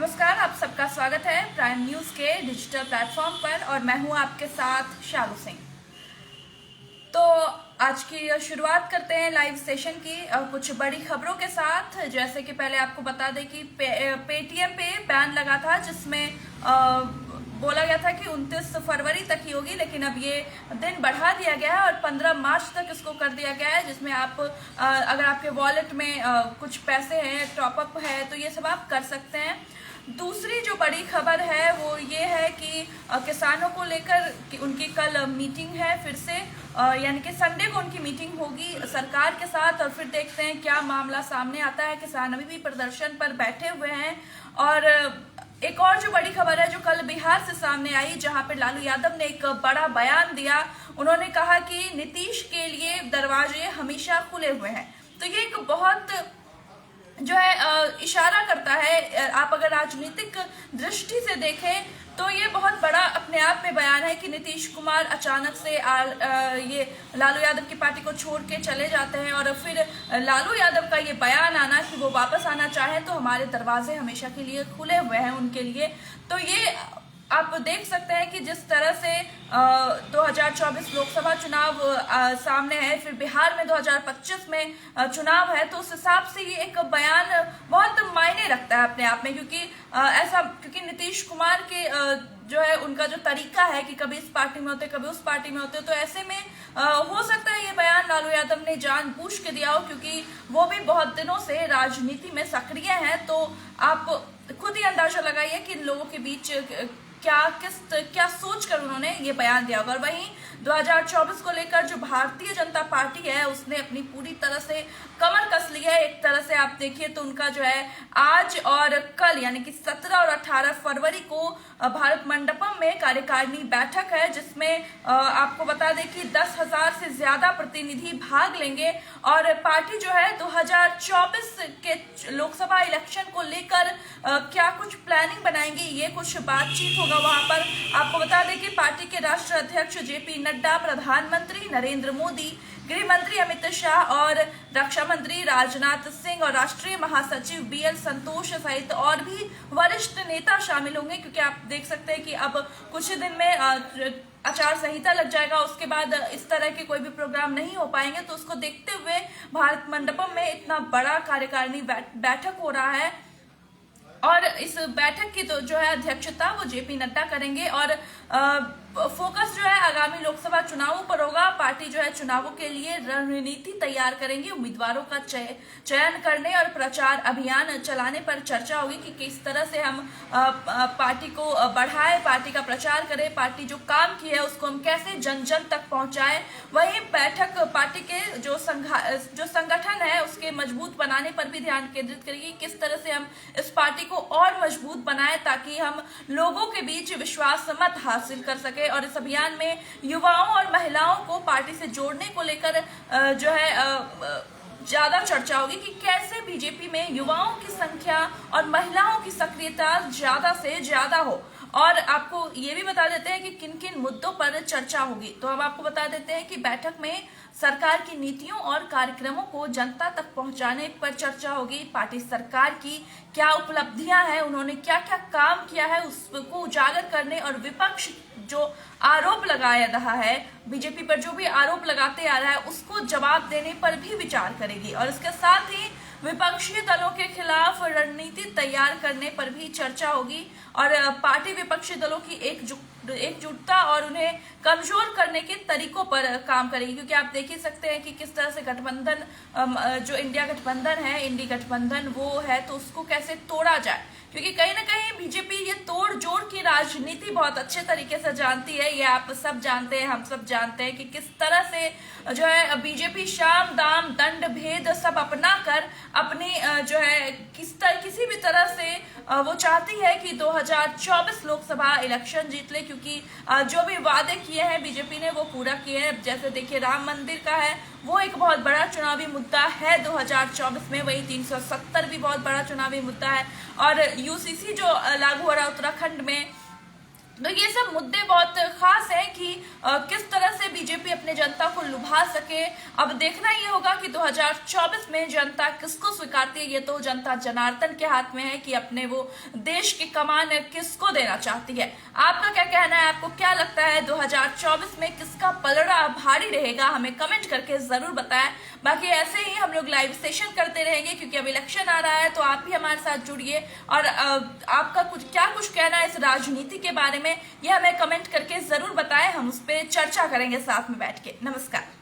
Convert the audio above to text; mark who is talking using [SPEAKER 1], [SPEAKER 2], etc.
[SPEAKER 1] नमस्कार, आप सबका स्वागत है प्राइम न्यूज के डिजिटल प्लेटफॉर्म पर और मैं हूं आपके साथ शालू सिंह। तो आज की शुरुआत करते हैं लाइव सेशन की कुछ बड़ी खबरों के साथ। जैसे कि पहले आपको बता दें कि पेटीएम पे बैन लगा था, जिसमें बोला गया था कि 29 फरवरी तक ही होगी, लेकिन अब ये दिन बढ़ा दिया गया है और 15 मार्च तक इसको कर दिया गया है, जिसमें आप अगर आपके वॉलेट में कुछ पैसे हैं, टॉपअप है, तो ये सब आप कर सकते हैं। दूसरी जो बड़ी खबर है वो ये है कि किसानों को लेकर उनकी कल मीटिंग है फिर से, यानी कि संडे को उनकी मीटिंग होगी सरकार के साथ, और फिर देखते हैं क्या मामला सामने आता है। किसान अभी भी प्रदर्शन पर बैठे हुए हैं। और एक और जो बड़ी खबर है जो कल बिहार से सामने आई, जहां पर लालू यादव ने एक बड़ा बयान दिया। उन्होंने कहा कि नीतीश के लिए दरवाजे हमेशा खुले हुए हैं। तो ये एक बहुत जो है इशारा करता है, आप अगर राजनीतिक दृष्टि से देखें तो ये बहुत बड़ा अपने आप में बयान है कि नीतीश कुमार अचानक से ये लालू यादव की पार्टी को छोड़ के चले जाते हैं, और फिर लालू यादव का ये बयान आना कि वो वापस आना चाहे तो हमारे दरवाजे हमेशा के लिए खुले हुए हैं उनके लिए। तो ये आप देख सकते हैं कि जिस तरह से 2024 लोकसभा चुनाव सामने है, फिर बिहार में 2025 में चुनाव है, तो उस हिसाब से ये एक बयान बहुत मायने रखता है अपने आप में, क्योंकि नीतीश कुमार के जो है उनका जो तरीका है कि कभी इस पार्टी में होते कभी उस पार्टी में होते, तो ऐसे में हो सकता है ये बयान लालू यादव ने जानबूझ के दिया हो, क्योंकि वो भी बहुत दिनों से राजनीति में सक्रिय हैं। तो आप खुद ही अंदाजा लगाइए कि इन लोगों के बीच क्या सोच कर उन्होंने ये बयान दिया होगा। और वहीं 2024 को लेकर जो भारतीय जनता पार्टी है उसने अपनी पूरी तरह से कमर कस ली है। एक तरह से आप देखिए तो उनका जो है आज और कल यानी कि 17 और 18 फरवरी को भारत मंडपम में कार्यकारिणी बैठक है, जिसमें आपको बता दें कि 10,000 से ज्यादा प्रतिनिधि भाग लेंगे। और पार्टी जो है 2024 के लोकसभा इलेक्शन को लेकर क्या कुछ प्लानिंग बनाएंगे, ये कुछ बातचीत होगा वहां पर। आपको बता दें कि पार्टी के राष्ट्रीय अध्यक्ष जेपी नड्डा, प्रधानमंत्री नरेंद्र मोदी, गृह मंत्री अमित शाह और रक्षा मंत्री राजनाथ सिंह और राष्ट्रीय महासचिव बीएल संतोष सहित और भी वरिष्ठ नेता शामिल होंगे, क्योंकि आप देख सकते हैं कि अब कुछ ही दिन में आचार संहिता लग जाएगा, उसके बाद इस तरह के कोई भी प्रोग्राम नहीं हो पाएंगे। तो उसको देखते हुए भारत मंडपम में इतना बड़ा कार्यकारिणी बैठक हो रहा है, और इस बैठक की तो जो है अध्यक्षता वो जेपी नड्डा करेंगे। और फोकस जो है आगामी लोकसभा चुनावों पर होगा। पार्टी जो है चुनावों के लिए रणनीति तैयार करेंगे, उम्मीदवारों का चयन करने और प्रचार अभियान चलाने पर चर्चा होगी कि किस तरह से हम पार्टी को बढ़ाए, पार्टी का प्रचार करें, पार्टी जो काम की है उसको हम कैसे जन जन तक पहुंचाए। वहीं बैठक पार्टी के जो संगठन है उसके मजबूत बनाने पर भी ध्यान केंद्रित करेगी, किस तरह से हम इस पार्टी को और मजबूत बनाए ताकि हम लोगों के बीच विश्वास मत हासिल कर सके। और इस अभियान में युवाओं और महिलाओं को पार्टी से जोड़ने को लेकर जो है ज्यादा चर्चा होगी कि कैसे बीजेपी में युवाओं की संख्या और महिलाओं की सक्रियता ज्यादा से ज्यादा हो। और आपको ये भी बता देते हैं कि किन किन मुद्दों पर चर्चा होगी। तो हम आपको बता देते हैं कि बैठक में सरकार की नीतियों और कार्यक्रमों को जनता तक पहुंचाने पर चर्चा होगी। पार्टी सरकार की क्या उपलब्धियां हैं, उन्होंने क्या क्या काम किया है उसको उजागर करने, और विपक्ष जो आरोप लगाया रहा है, बीजेपी पर जो भी आरोप लगाते आ रहा है उसको जवाब देने पर भी विचार करेगी। और इसके साथ ही विपक्षी दलों के खिलाफ रणनीति तैयार करने पर भी चर्चा होगी, और पार्टी विपक्षी दलों की एकजुटता और उन्हें कमजोर करने के तरीकों पर काम करेगी। क्योंकि आप देख ही सकते हैं कि किस तरह से गठबंधन जो इंडिया गठबंधन है, इंडी गठबंधन वो है, तो उसको कैसे तोड़ा जाए, क्योंकि कहीं ना कहीं बीजेपी ये तोड़ जोड़ की राजनीति बहुत अच्छे तरीके से जानती है। ये आप सब जानते हैं, हम सब जानते हैं कि किस तरह से जो है बीजेपी शाम दाम दंड भेद सब अपना कर अपनी जो है किसी भी तरह से वो चाहती है कि 2024 लोकसभा इलेक्शन जीत ले, क्योंकि जो भी वादे किए हैं बीजेपी ने वो पूरा किए हैं। जैसे देखिए राम मंदिर का है, वो एक बहुत बड़ा चुनावी मुद्दा है 2024 में, वही 370 भी बहुत बड़ा चुनावी मुद्दा है। और यूसीसी जो लागू हो रहा है उत्तराखंड में, तो ये सब मुद्दे बहुत खास हैं कि किस तरह से बीजेपी अपने जनता को लुभा सके। अब देखना ये होगा कि 2024 में जनता किसको स्वीकारती है। ये तो जनता जनार्दन के हाथ में है कि अपने वो देश की कमान किसको देना चाहती है। आपका क्या कहना है? आपको क्या लगता है 2024 में किसका पलड़ा भारी रहेगा? हमें कमेंट करके जरूर बताएं। बाकी ऐसे ही हम लोग लाइव सेशन करते रहेंगे क्योंकि अब इलेक्शन आ रहा है, तो आप भी हमारे साथ जुड़िए और आपका कुछ कहना है इस राजनीति के बारे में, यह हमें कमेंट करके जरूर बताएं। हम उस पर चर्चा करेंगे साथ में बैठ के। नमस्कार।